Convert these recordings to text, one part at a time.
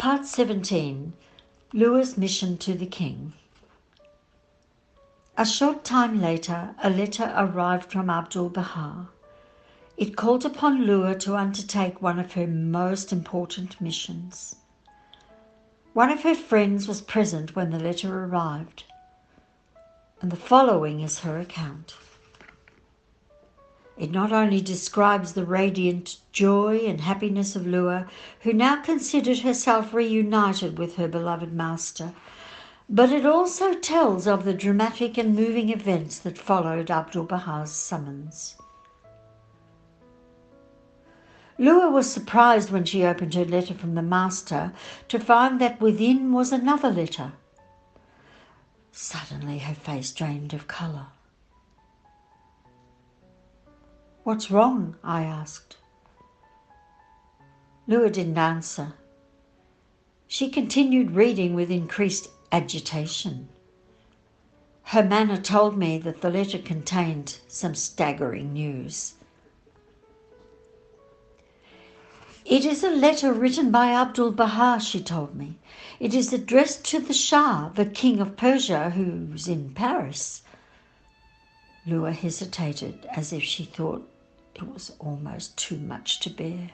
Part 17. Lua's mission to the king. A short time later, a letter arrived from Abdu'l-Bahá. It called upon Lua to undertake one of her most important missions. One of her friends was present when the letter arrived, and the following is her account. It not only describes the radiant joy and happiness of Lua, who now considered herself reunited with her beloved master, but it also tells of the dramatic and moving events that followed Abdu'l-Bahá's summons. Lua was surprised when she opened her letter from the master to find that within was another letter. Suddenly her face drained of colour. "What's wrong?" I asked. Lua didn't answer. She continued reading with increased agitation. Her manner told me that the letter contained some staggering news. "It is a letter written by Abdu'l-Bahá," she told me. "It is addressed to the Shah, the King of Persia, who's in Paris." Lua hesitated, as if she thought it was almost too much to bear.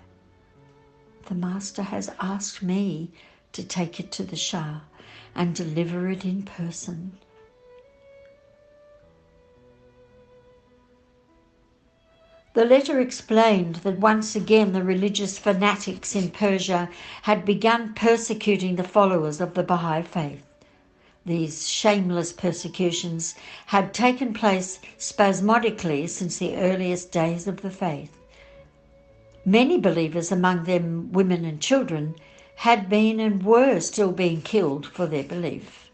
"The master has asked me to take it to the Shah and deliver it in person." The letter explained that once again the religious fanatics in Persia had begun persecuting the followers of the Bahá'í faith. These shameless persecutions had taken place spasmodically since the earliest days of the faith. Many believers, among them women and children, had been and were still being killed for their belief.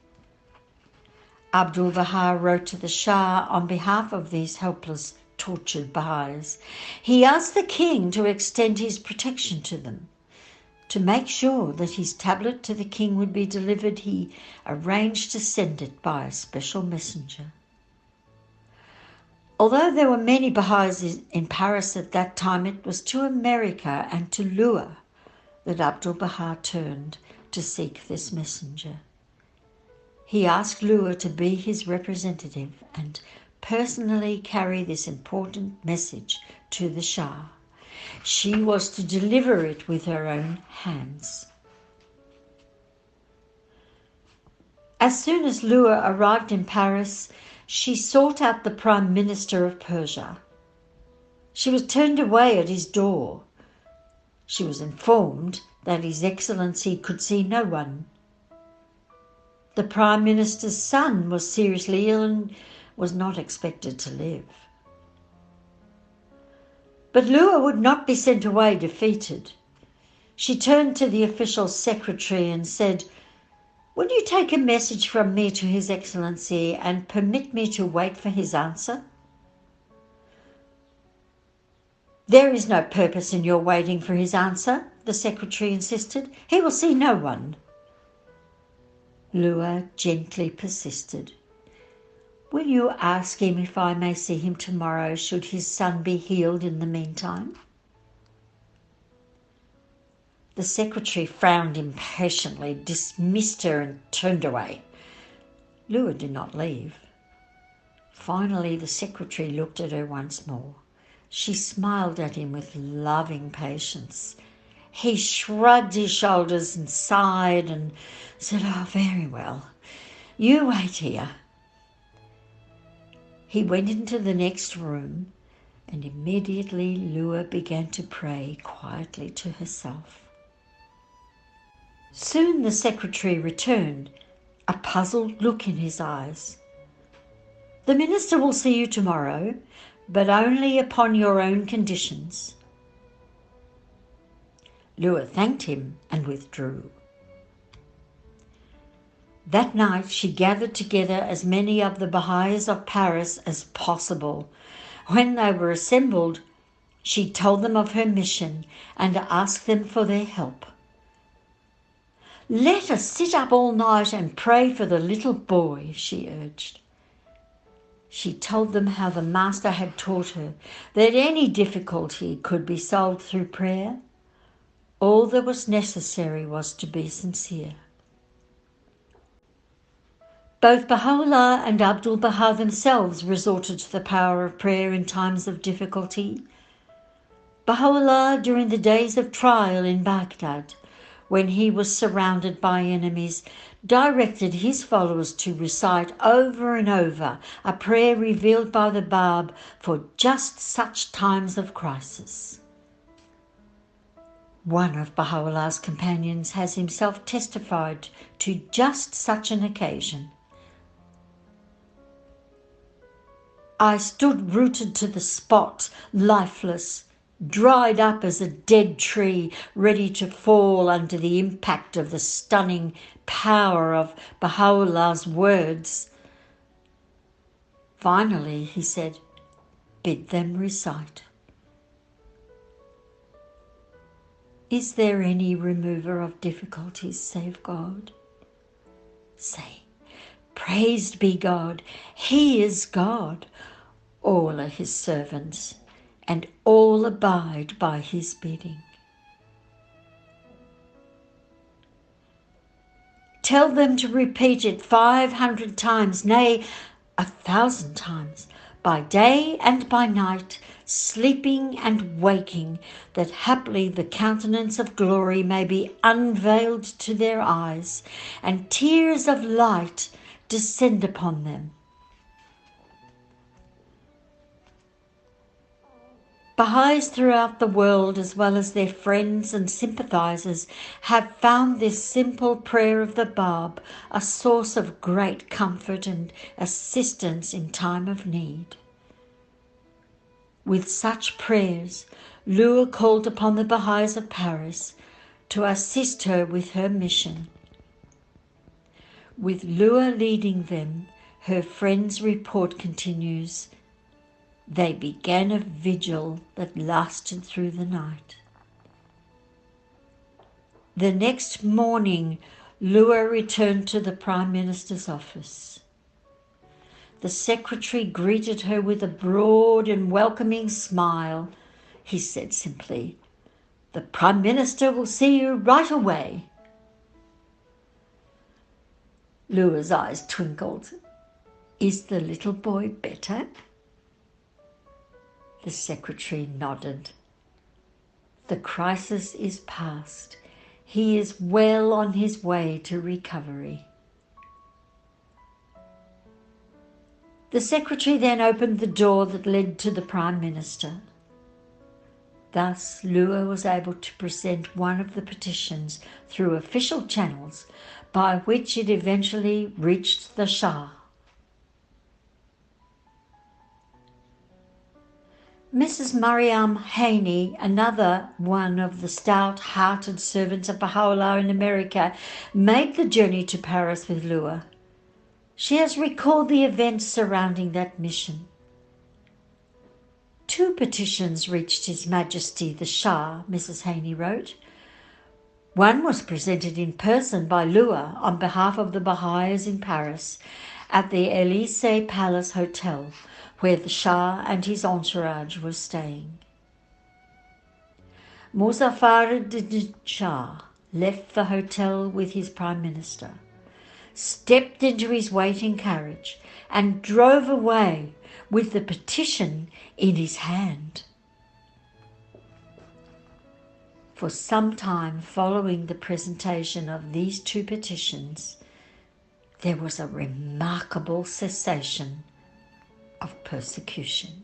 Abdu'l-Bahá wrote to the Shah on behalf of these helpless, tortured Baha'is. He asked the king to extend his protection to them. To make sure that his tablet to the king would be delivered, he arranged to send it by a special messenger. Although there were many Baha'is in Paris at that time, it was to America and to Lua that Abdu'l-Bahá turned to seek this messenger. He asked Lua to be his representative and personally carry this important message to the Shah. She was to deliver it with her own hands. As soon as Lua arrived in Paris, she sought out the Prime Minister of Persia. She was turned away at his door. She was informed that His Excellency could see no one. The Prime Minister's son was seriously ill and was not expected to live. But Lua would not be sent away defeated. She turned to the official secretary and said, "Will you take a message from me to His Excellency and permit me to wait for his answer?" "There is no purpose in your waiting for his answer," the secretary insisted. "He will see no one." Lua gently persisted. "Will you ask him if I may see him tomorrow, should his son be healed in the meantime?" The secretary frowned impatiently, dismissed her and turned away. Lua did not leave. Finally, the secretary looked at her once more. She smiled at him with loving patience. He shrugged his shoulders and sighed and said, "Oh, very well. You wait here." He went into the next room, and immediately Lua began to pray quietly to herself. Soon the secretary returned, a puzzled look in his eyes. "The minister will see you tomorrow, but only upon your own conditions." Lua thanked him and withdrew. That night she gathered together as many of the Baha'is of Paris as possible. When they were assembled, she told them of her mission and asked them for their help. "Let us sit up all night and pray for the little boy," she urged. She told them how the master had taught her that any difficulty could be solved through prayer, All that was necessary was to be sincere. Both Baha'u'llah and Abdu'l-Baha themselves resorted to the power of prayer in times of difficulty. Baha'u'llah, during the days of trial in Baghdad, when he was surrounded by enemies, directed his followers to recite over and over a prayer revealed by the Bab for just such times of crisis. One of Baha'u'llah's companions has himself testified to just such an occasion. I stood rooted to the spot, lifeless, dried up as a dead tree, ready to fall under the impact of the stunning power of Baha'u'llah's words. Finally, he said, "Bid them recite." Is there any remover of difficulties save God? Say, "Praised be God, He is God. All are His servants, and all abide by His bidding." Tell them to repeat it 500 times, nay, 1,000 times, by day and by night, sleeping and waking, that haply the countenance of glory may be unveiled to their eyes, and tears of light descend upon them. Baha'is throughout the world, as well as their friends and sympathizers, have found this simple prayer of the Bab a source of great comfort and assistance in time of need. With such prayers, Lua called upon the Baha'is of Paris to assist her with her mission. With Lua leading them, her friend's report continues, they began a vigil that lasted through the night. The next morning, Lua returned to the Prime Minister's office. The secretary greeted her with a broad and welcoming smile. He said simply, "The Prime Minister will see you right away." Lua's eyes twinkled. "Is the little boy better?" The secretary nodded. "The crisis is past. He is well on his way to recovery." The secretary then opened the door that led to the Prime Minister. Thus, Lua was able to present one of the petitions through official channels by which it eventually reached the Shah. Mrs. Mariam Haney, another one of the stout-hearted servants of Baha'u'llah in America, made the journey to Paris with Lua. She has recalled the events surrounding that mission. 2 petitions reached His Majesty the Shah, Mrs. Haney wrote. One was presented in person by Lua on behalf of the Baha'is in Paris at the Elysee Palace Hotel, where the Shah and his entourage were staying. Muzaffar Shah left the hotel with his Prime Minister, stepped into his waiting carriage, and drove away with the petition in his hand. For some time following the presentation of these 2 petitions, there was a remarkable cessation of persecution.